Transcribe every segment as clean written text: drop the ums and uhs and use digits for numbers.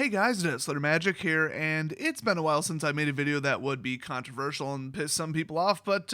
Hey guys, it's Letter Magic here, and it's been a while since I made a video that would be controversial and piss some people off, but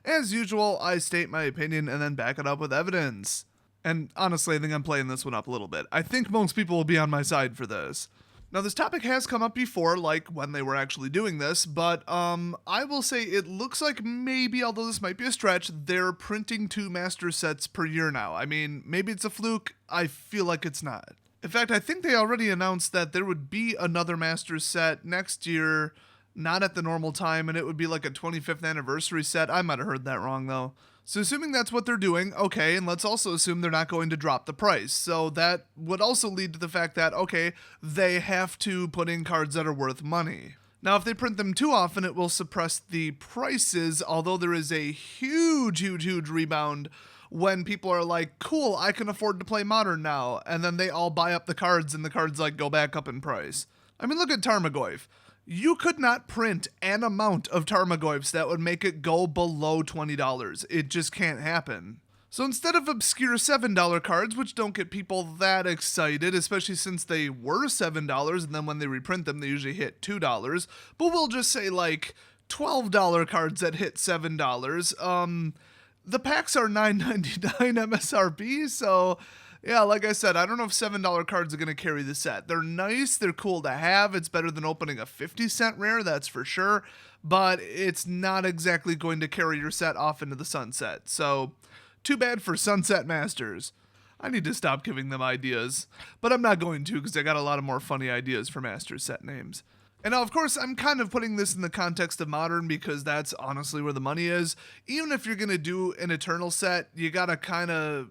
as usual, I state my opinion and then back it up with evidence. And honestly, I think I'm playing this one up a little bit. I think most people will be on my side for this. Now, this topic has come up before, like when they were actually doing this, but I will say it looks like maybe, although this might be a stretch, they're printing 2 master sets per year now. I mean, maybe it's a fluke. I feel like it's not. In fact, I think they already announced that there would be another Masters set next year, not at the normal time, and it would be like a 25th anniversary set. I might have heard that wrong, though. So assuming that's what they're doing, okay, and let's also assume they're not going to drop the price. So that would also lead to the fact that, okay, they have to put in cards that are worth money. Now, if they print them too often, it will suppress the prices, although there is a huge rebound when people are like, cool, I can afford to play Modern now, and then they all buy up the cards and the cards like go back up in price. I mean, look at Tarmogoyf. You could not print an amount of Tarmogoyfs that would make it go below $20. It just can't happen. So instead of obscure $7 cards, which don't get people that excited, especially since they were $7, and then when they reprint them, they usually hit $2, but we'll just say like $12 cards that hit $7, the packs are $9.99 MSRP, so yeah, like I said, I don't know if $7 cards are going to carry the set. They're nice, they're cool to have, it's better than opening a 50-cent rare, that's for sure, but it's not exactly going to carry your set off into the sunset, so too bad for Sunset Masters. I need to stop giving them ideas, but I'm not going to because I got a lot of more funny ideas for Masters set names. And now, of course, I'm kind of putting this in the context of Modern because that's honestly where the money is. Even if you're going to do an Eternal set, you got to kind of,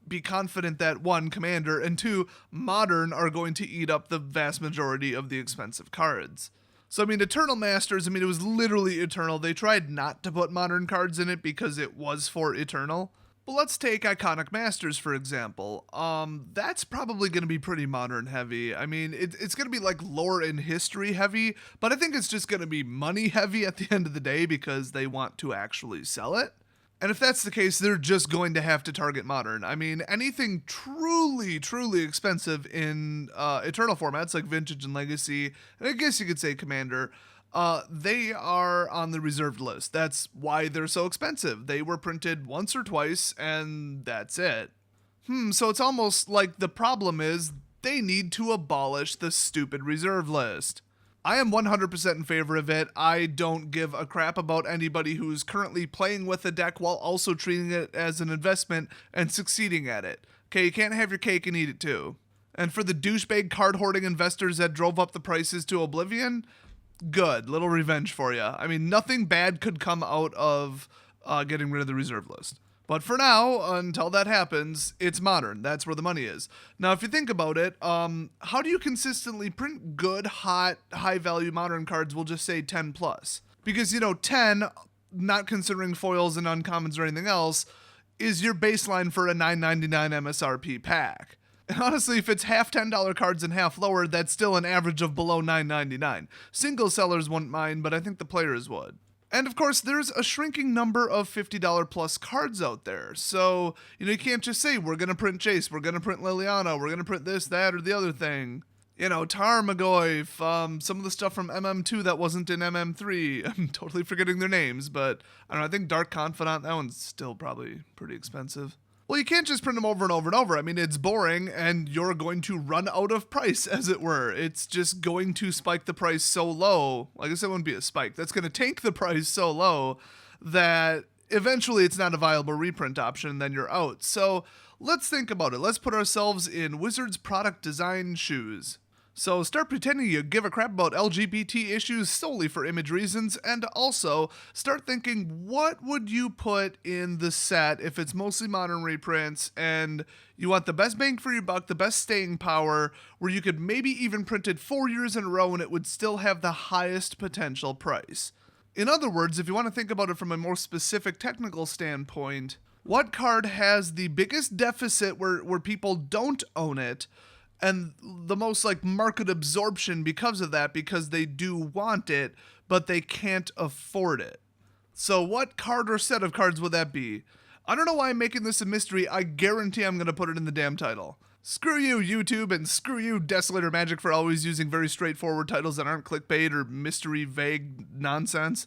be confident that 1, Commander, and 2, Modern are going to eat up the vast majority of the expensive cards. So, I mean, Eternal Masters, it was literally Eternal. They tried not to put Modern cards in it because it was for Eternal. But let's take Iconic Masters, for example. That's probably going to be pretty Modern heavy. I mean, it's going to be like lore and history heavy, but I think it's just going to be money heavy at the end of the day because they want to actually sell it. And if that's the case, they're just going to have to target Modern. I mean, anything truly expensive in Eternal formats like Vintage and Legacy, and I guess you could say Commander, they are on the reserved list. That's why they're so expensive. They were printed once or twice, and that's it. So it's almost like the problem is they need to abolish the stupid reserve list. I am 100% in favor of it. I don't give a crap about anybody who's currently playing with a deck while also treating it as an investment and succeeding at it. Okay, you can't have your cake and eat it too. And for the douchebag card hoarding investors that drove up the prices to oblivion, good, little revenge for you. I mean, nothing bad could come out of getting rid of the reserve list. But for now, until that happens, it's Modern. That's where the money is. Now, if you think about it, how do you consistently print good, hot, high-value Modern cards? We'll just say 10 plus. Because, 10, not considering foils and uncommons or anything else, is your baseline for a $9.99 MSRP pack. And honestly, if it's half $10 cards and half lower, that's still an average of below $9.99. Single sellers wouldn't mind, but I think the players would. And of course, there's a shrinking number of $50 plus cards out there. So, you can't just say, we're going to print Jace, we're going to print Liliana, we're going to print this, that, or the other thing. Tarmogoyf, some of the stuff from MM2 that wasn't in MM3. I'm totally forgetting their names, but I don't know, I think Dark Confidant, that one's still probably pretty expensive. Well, you can't just print them over and over and over. I mean, it's boring, and you're going to run out of price, as it were. It's just going to spike the price so low. I guess it wouldn't be a spike. That's going to tank the price so low that eventually it's not a viable reprint option, and then you're out. So let's think about it. Let's put ourselves in Wizards product design shoes. So start pretending you give a crap about LGBT issues solely for image reasons, and also start thinking, what would you put in the set if it's mostly Modern reprints and you want the best bang for your buck, the best staying power, where you could maybe even print it 4 years in a row and it would still have the highest potential price. In other words, if you want to think about it from a more specific technical standpoint, what card has the biggest deficit where people don't own it, and the most market absorption because of that, because they do want it, but they can't afford it. So what card or set of cards would that be? I don't know why I'm making this a mystery. I guarantee I'm going to put it in the damn title. Screw you, YouTube, and screw you, Desolator Magic, for always using very straightforward titles that aren't clickbait or mystery vague nonsense.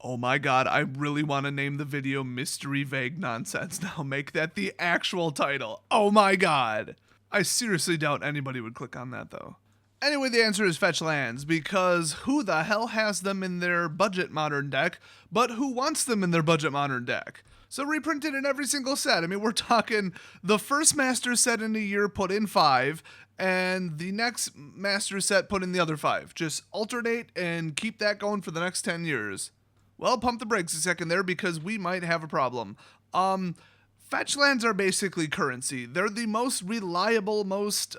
Oh my god, I really want to name the video Mystery Vague Nonsense now. Make that the actual title. Oh my god. I seriously doubt anybody would click on that though. Anyway, the answer is Fetchlands, because who the hell has them in their budget modern deck, but who wants them in their budget modern deck? So reprinted in every single set. I mean, we're talking the first master set in a year put in 5, and the next master set put in the other 5. Just alternate and keep that going for the next 10 years. Well, pump the brakes a second there because we might have a problem. Fetchlands are basically currency. They're the most reliable, most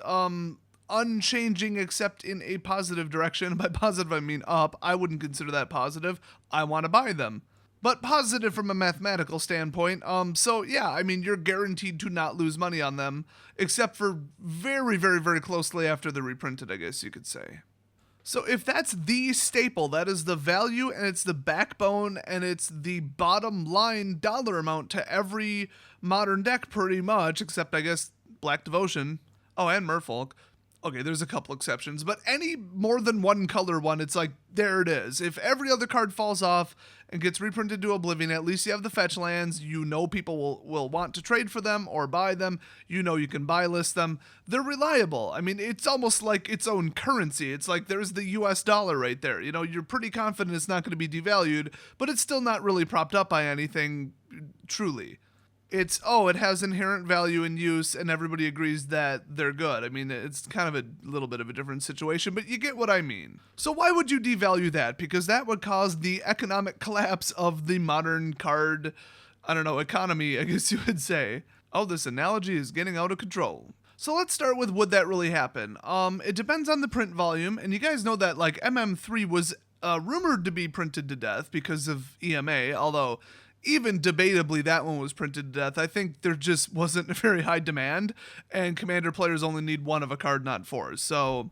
unchanging, except in a positive direction. By positive, I mean up. I wouldn't consider that positive. I want to buy them. But positive from a mathematical standpoint. So yeah, I mean, you're guaranteed to not lose money on them, except for very, very, very closely after they're reprinted, I guess you could say. So if that's the staple, that is the value and it's the backbone and it's the bottom line dollar amount to every modern deck pretty much, except I guess Black Devotion. Oh, and Merfolk. Okay, there's a couple exceptions, but any more than one color one, it's like, there it is. If every other card falls off and gets reprinted to oblivion, at least you have the Fetchlands. You know people will want to trade for them or buy them. You know you can buy list them. They're reliable. I mean, it's almost like its own currency. It's like there's the US dollar right there. You know, you're pretty confident it's not going to be devalued, but it's still not really propped up by anything truly. It's, it has inherent value in use, and everybody agrees that they're good. I mean, it's kind of a little bit of a different situation, but you get what I mean. So why would you devalue that? Because that would cause the economic collapse of the modern card, economy, I guess you would say. Oh, this analogy is getting out of control. So let's start with, would that really happen? It depends on the print volume, and you guys know that, like, MM3 was rumored to be printed to death because of EMA, although even debatably that one was printed to death. I think there just wasn't a very high demand, and Commander players only need 1 of a card, not 4. So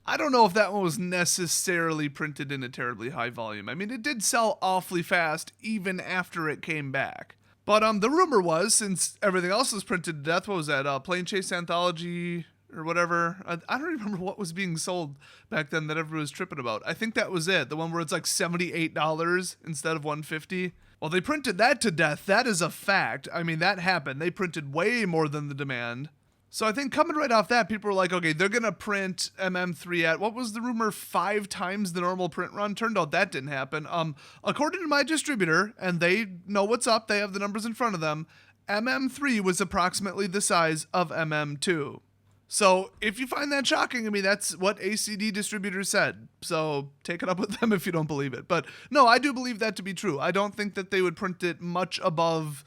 I don't know if that one was necessarily printed in a terribly high volume. I mean, it did sell awfully fast even after it came back. But the rumor was, since everything else was printed to death, what was that, Plane Chase Anthology or whatever? I don't remember what was being sold back then that everyone was tripping about. I think that was it, the one where it's like $78 instead of $150. Well, they printed that to death. That is a fact. I mean, that happened. They printed way more than the demand. So I think coming right off that, people were like, okay, they're going to print MM3 at, what was the rumor, 5 times the normal print run? Turned out that didn't happen. According to my distributor, and they know what's up, they have the numbers in front of them, MM3 was approximately the size of MM2. So if you find that shocking, I mean, that's what ACD distributors said. So take it up with them if you don't believe it. But no, I do believe that to be true. I don't think that they would print it much above,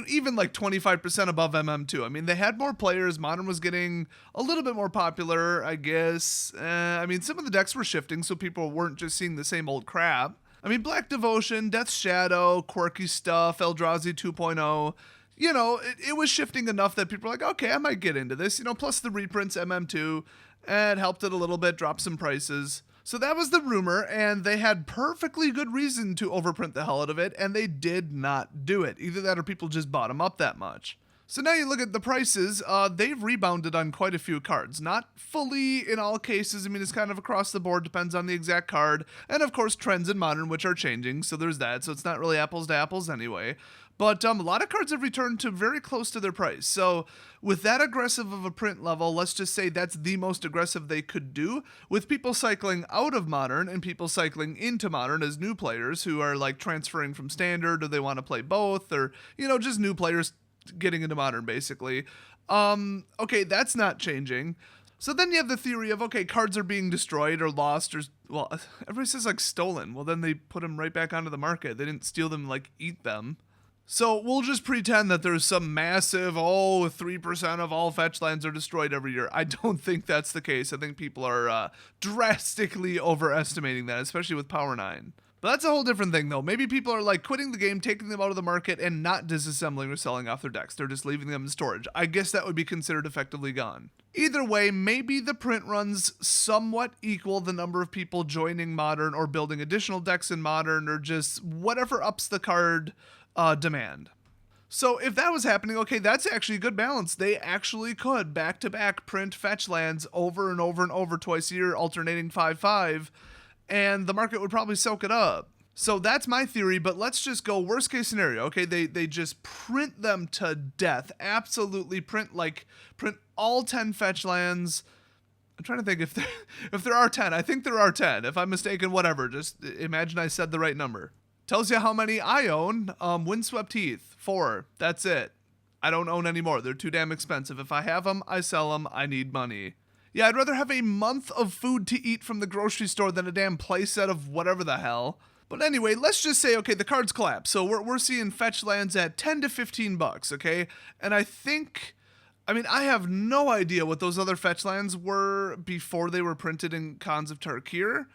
even like 25% above MM2. I mean, they had more players. Modern was getting a little bit more popular, I guess. I mean, some of the decks were shifting, so people weren't just seeing the same old crap. I mean, Black Devotion, Death's Shadow, quirky stuff, Eldrazi 2.0. You know, it was shifting enough that people were like, okay, I might get into this. You know, plus the reprints MM2, and helped it a little bit, dropped some prices. So that was the rumor, and they had perfectly good reason to overprint the hell out of it, and they did not do it. Either that or people just bought them up that much. So now you look at the prices, they've rebounded on quite a few cards. Not fully in all cases. I mean, it's kind of across the board, depends on the exact card. And of course, trends in Modern, which are changing, so there's that. So it's not really apples to apples anyway. But a lot of cards have returned to very close to their price. So with that aggressive of a print level, let's just say that's the most aggressive they could do, with people cycling out of Modern and people cycling into Modern as new players who are like transferring from Standard, or they want to play both, or, you know, just new players getting into Modern basically. Okay, that's not changing. So then you have the theory of, okay, cards are being destroyed or lost, or, well, everybody says like stolen. Well, then they put them right back onto the market. They didn't steal them, like eat them. So we'll just pretend that there's some massive, 3% of all Fetchlands are destroyed every year. I don't think that's the case. I think people are drastically overestimating that, especially with Power 9. But that's a whole different thing, though. Maybe people are like quitting the game, taking them out of the market, and not disassembling or selling off their decks. They're just leaving them in storage. I guess that would be considered effectively gone. Either way, maybe the print runs somewhat equal the number of people joining Modern or building additional decks in Modern, or just whatever ups the card demand. So if that was happening, okay, that's actually a good balance. They actually could back-to-back print Fetchlands over and over and over twice a year, alternating 5/5, and the market would probably soak it up. So that's my theory, but let's just go worst case scenario. Okay, they just print them to death. Absolutely print all 10 Fetchlands. I'm trying to think if there are 10. I think there are 10. If I'm mistaken, whatever. Just imagine I said the right number. Tells you how many I own. Windswept Heath, 4. That's it. I don't own any more. They're too damn expensive. If I have them, I sell them. I need money. Yeah, I'd rather have a month of food to eat from the grocery store than a damn playset of whatever the hell. But anyway, let's just say, okay, the cards collapse. So we're seeing Fetchlands at 10 to 15 bucks, okay? And I have no idea what those other Fetchlands were before they were printed in Khans of Tarkir.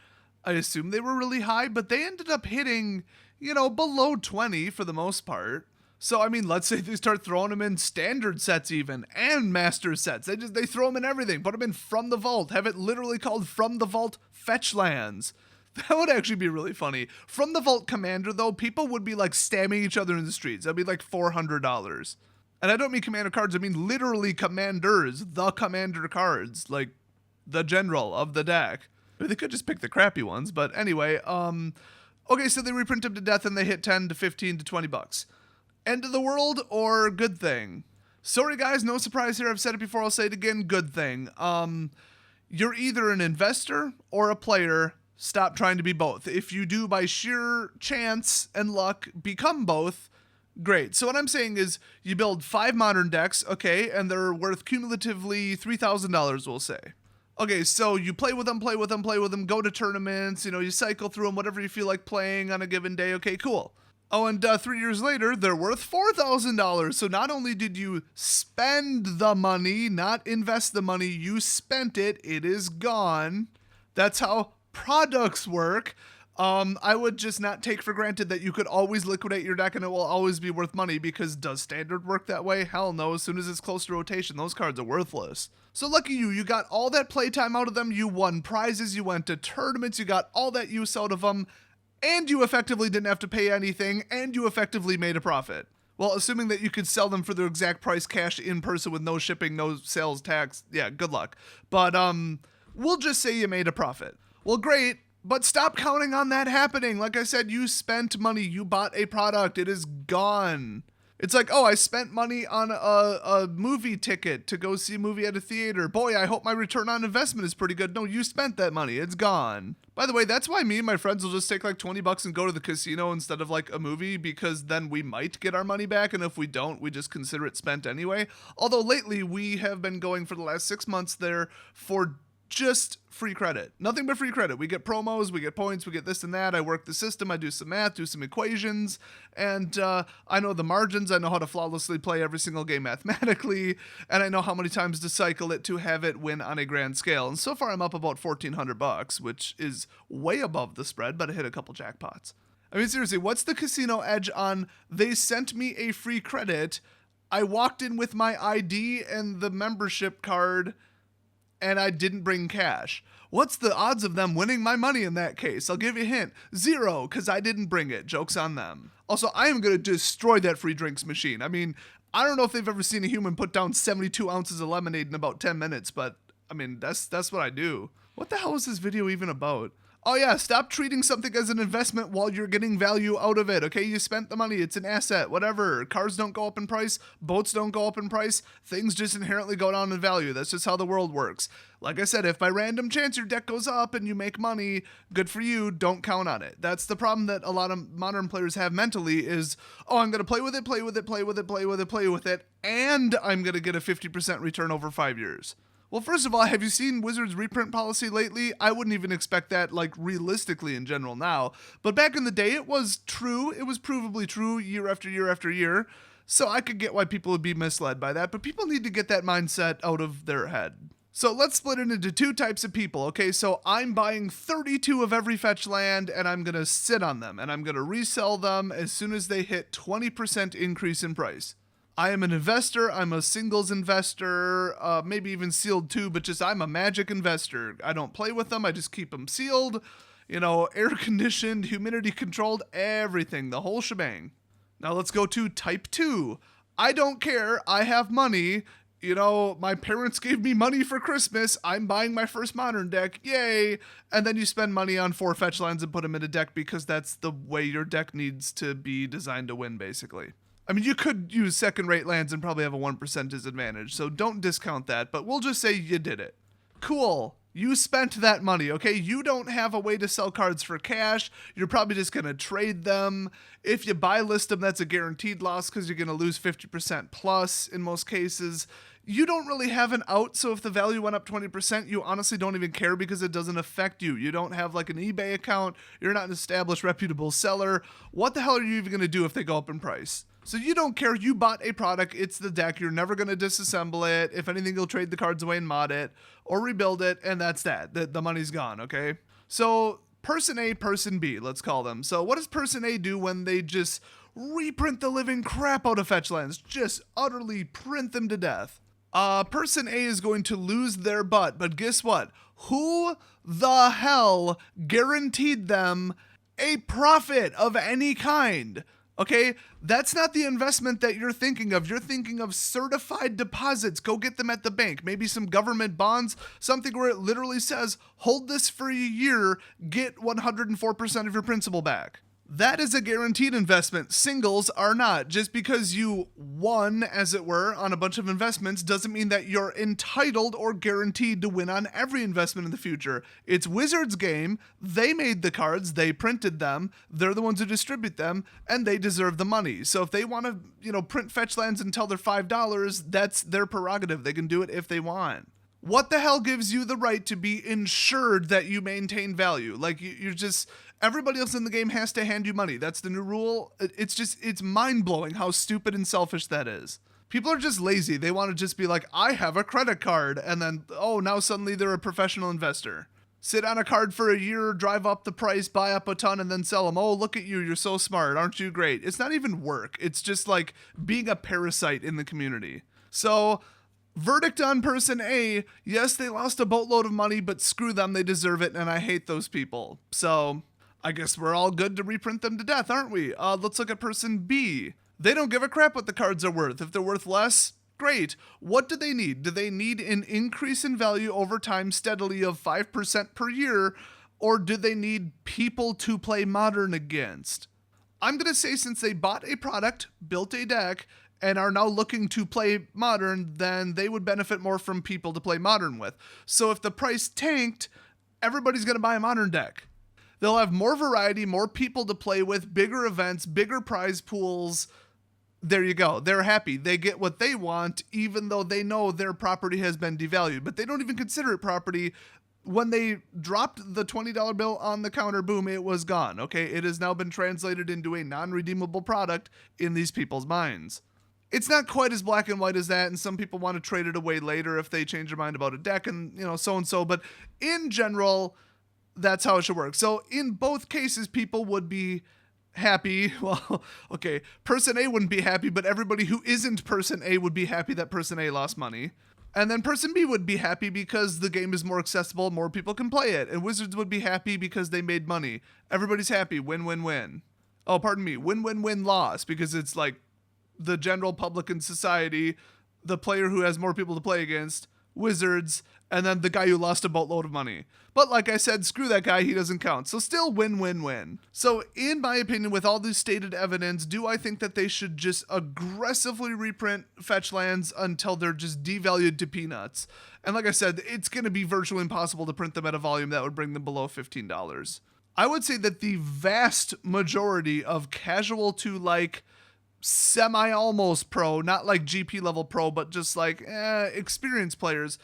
I assume they were really high, but they ended up hitting, below 20 for the most part. So, let's say they start throwing them in standard sets even, and master sets. They throw them in everything, put them in From the Vault, have it literally called From the Vault Fetchlands. That would actually be really funny. From the Vault Commander, though, people would be like stabbing each other in the streets. That'd be like $400. And I don't mean commander cards, I mean literally commanders, the commander cards, like the general of the deck. I mean, they could just pick the crappy ones, but anyway, okay, so they reprint them to death and they hit 10 to 15 to 20 bucks. End of the world or good thing? Sorry guys, no surprise here. I've said it before, I'll say it again, good thing. You're either an investor or a player. Stop trying to be both. If you do by sheer chance and luck become both, great. So what I'm saying is you build 5 modern decks, okay, and they're worth cumulatively $3,000, we'll say. Okay, so you play with them, go to tournaments, you cycle through them, whatever you feel like playing on a given day, okay, cool. Oh, and 3 years later, they're worth $4,000. So not only did you spend the money, not invest the money, you spent it, it is gone. That's how products work. I would just not take for granted that you could always liquidate your deck and it will always be worth money, because does standard work that way? Hell no. As soon as it's close to rotation, those cards are worthless. So lucky you got all that playtime out of them, you won prizes, you went to tournaments, you got all that use out of them, and you effectively didn't have to pay anything, and you effectively made a profit. Well, assuming that you could sell them for their exact price cash in person with no shipping, no sales tax, yeah, good luck. But we'll just say you made a profit. Well, great, but stop counting on that happening. Like I said, you spent money, you bought a product, it is gone. It's like, oh, I spent money on a movie ticket to go see a movie at a theater. Boy, I hope my return on investment is pretty good. No, you spent that money, it's gone. By the way, that's why me and my friends will just take like 20 bucks and go to the casino instead of like a movie, because then we might get our money back, and if we don't, we just consider it spent anyway. Although lately, we have been going for the last 6 months there for just free credit. Nothing but free credit. We get promos, we get points, we get this and that. I work the system, I do some math, do some equations, and I know the margins. I know how to flawlessly play every single game mathematically, and I know how many times to cycle it to have it win on a grand scale. And so far I'm up about $1,400, which is way above the spread, but I hit a couple jackpots. I mean, seriously, what's the casino edge on they sent me a free credit, I walked in with my ID and the membership card, and I didn't bring cash? What's the odds of them winning my money in that case? I'll give you a hint. 0, because I didn't bring it. Joke's on them. Also, I am going to destroy that free drinks machine. I mean, I don't know if they've ever seen a human put down 72 ounces of lemonade in about 10 minutes, but, I mean, that's what I do. What the hell is this video even about? Oh yeah, stop treating something as an investment while you're getting value out of it, okay? You spent the money, it's an asset, whatever. Cars don't go up in price, boats don't go up in price, things just inherently go down in value. That's just how the world works. Like I said, if by random chance your deck goes up and you make money, good for you, don't count on it. That's the problem that a lot of modern players have mentally is, oh, I'm gonna play with it, and I'm gonna get a 50% return over 5 years. Well, first of all, have you seen Wizards' reprint policy lately? I wouldn't even expect that, like, realistically in general now. But back in the day, it was true. It was provably true year after year after year. So I could get why people would be misled by that. But people need to get that mindset out of their head. So let's split it into 2 types of people, okay? So I'm buying 32 of every fetch land, and I'm going to sit on them. And I'm going to resell them as soon as they hit 20% increase in price. I am an investor, I'm a singles investor, maybe even sealed too, but just I'm a magic investor. I don't play with them, I just keep them sealed, air conditioned, humidity controlled, everything, the whole shebang. Now let's go to type 2. I don't care. I have money. You know, my parents gave me money for Christmas. I'm buying my first modern deck. Yay. And then you spend money on 4 fetch lands and put them in a deck because that's the way your deck needs to be designed to win, basically. I mean, you could use second-rate lands and probably have a 1% disadvantage, so don't discount that, but we'll just say you did it. Cool. You spent that money, okay? You don't have a way to sell cards for cash. You're probably just going to trade them. If you buy list them, that's a guaranteed loss because you're going to lose 50% plus in most cases. You don't really have an out, so if the value went up 20%, you honestly don't even care because it doesn't affect you. You don't have like an eBay account. You're not an established, reputable seller. What the hell are you even going to do if they go up in price? So you don't care. You bought a product. It's the deck. You're never going to disassemble it. If anything, you'll trade the cards away and mod it or rebuild it, and that's that. The money's gone, okay? So person A, person B, let's call them. So what does person A do when they just reprint the living crap out of Fetchlands? Just utterly print them to death. Person A is going to lose their butt, but guess what? Who the hell guaranteed them a profit of any kind? Okay, that's not the investment that you're thinking of. You're thinking of certified deposits. Go get them at the bank. Maybe some government bonds, something where it literally says, hold this for a year, get 104% of your principal back. That is a guaranteed investment. Singles are not. Just because you won, as it were, on a bunch of investments doesn't mean that you're entitled or guaranteed to win on every investment in the future. It's Wizards' game. They made the cards. They printed them. They're the ones who distribute them, and they deserve the money. So if they want to, print fetch lands until they're $5, that's their prerogative. They can do it if they want. What the hell gives you the right to be insured that you maintain value? Like, you're just... Everybody else in the game has to hand you money. That's the new rule. It's mind-blowing how stupid and selfish that is. People are just lazy. They want to just be like, I have a credit card. And then, now suddenly they're a professional investor. Sit on a card for a year, drive up the price, buy up a ton, and then sell them. Oh, look at you. You're so smart. Aren't you great? It's not even work. It's just like being a parasite in the community. So... verdict on person A, yes, they lost a boatload of money, but screw them, they deserve it, and I hate those people. So, I guess we're all good to reprint them to death, aren't we? Let's look at person B. They don't give a crap what the cards are worth. If they're worth less, great. What do they need? Do they need an increase in value over time steadily of 5% per year, or do they need people to play Modern against? I'm going to say since they bought a product, built a deck, and are now looking to play Modern, then they would benefit more from people to play Modern with. So if the price tanked, everybody's going to buy a Modern deck. They'll have more variety, more people to play with, bigger events, bigger prize pools. There you go. They're happy. They get what they want, even though they know their property has been devalued. But they don't even consider it property. When they dropped the $20 bill on the counter, boom, it was gone. Okay, it has now been translated into a non-redeemable product in these people's minds. It's not quite as black and white as that, and some people want to trade it away later if they change their mind about a deck and, so-and-so. But in general, that's how it should work. So in both cases, people would be happy. Well, okay, person A wouldn't be happy, but everybody who isn't person A would be happy that person A lost money. And then person B would be happy because the game is more accessible, more people can play it. And Wizards would be happy because they made money. Everybody's happy. Win, win, win. Oh, pardon me. Win, win, win, loss, because it's like the general public in society, the player who has more people to play against, Wizards, and then the guy who lost a boatload of money. But like I said, screw that guy, he doesn't count. So still win, win, win. So in my opinion, with all this stated evidence, do I think that they should just aggressively reprint fetch lands until they're just devalued to peanuts? And like I said, it's going to be virtually impossible to print them at a volume that would bring them below $15. I would say that the vast majority of casual to like semi-almost pro, not like GP level pro, but just like experienced players,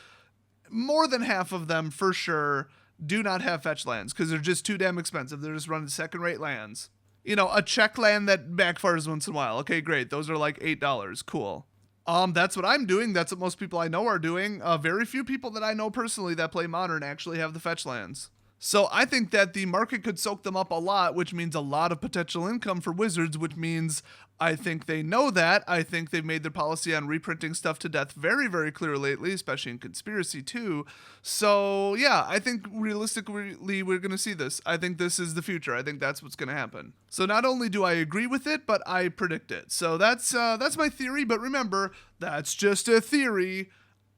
more than half of them for sure do not have fetch lands because they're just too damn expensive. They're just running second-rate lands. A check land that backfires once in a while. Okay, great. Those are like $8. Cool. That's what I'm doing. That's what most people I know are doing. Very few people that I know personally that play Modern actually have the fetch lands. So I think that the market could soak them up a lot, which means a lot of potential income for Wizards, which means I think they know that. I think they've made their policy on reprinting stuff to death very, very clear lately, especially in conspiracy too. So yeah, I think realistically we're going to see this. I think this is the future. I think that's what's going to happen. So not only do I agree with it, but I predict it. So that's my theory. But remember, that's just a theory,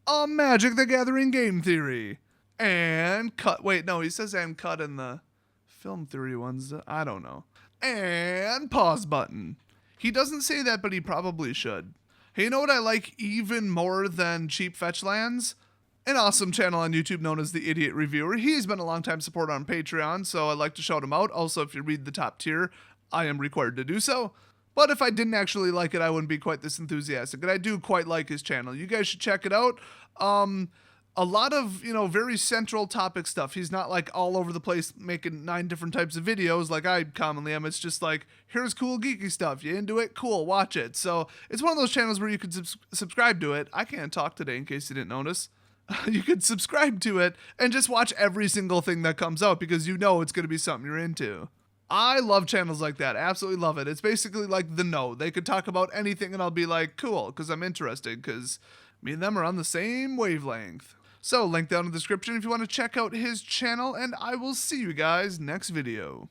a Magic the Gathering game theory. And cut. Wait, no, he says and cut in the film theory ones. I don't know. And pause button. He doesn't say that, but he probably should. Hey, you know what I like even more than cheap Fetchlands? An awesome channel on YouTube known as The Idiot Reviewer. He's been a longtime supporter on Patreon, so I'd like to shout him out. Also, if you read the top tier, I am required to do so. But if I didn't actually like it, I wouldn't be quite this enthusiastic. And I do quite like his channel. You guys should check it out. A lot of, very central topic stuff. He's not like all over the place making 9 different types of videos like I commonly am. It's just like, here's cool geeky stuff. You into it? Cool, watch it. So it's one of those channels where you could subscribe to it. I can't talk today in case you didn't notice. You could subscribe to it and just watch every single thing that comes out because you know it's going to be something you're into. I love channels like that. Absolutely love it. It's basically like The Know. They could talk about anything and I'll be like, cool, because I'm interested because me and them are on the same wavelength. So, link down in the description if you want to check out his channel, and I will see you guys next video.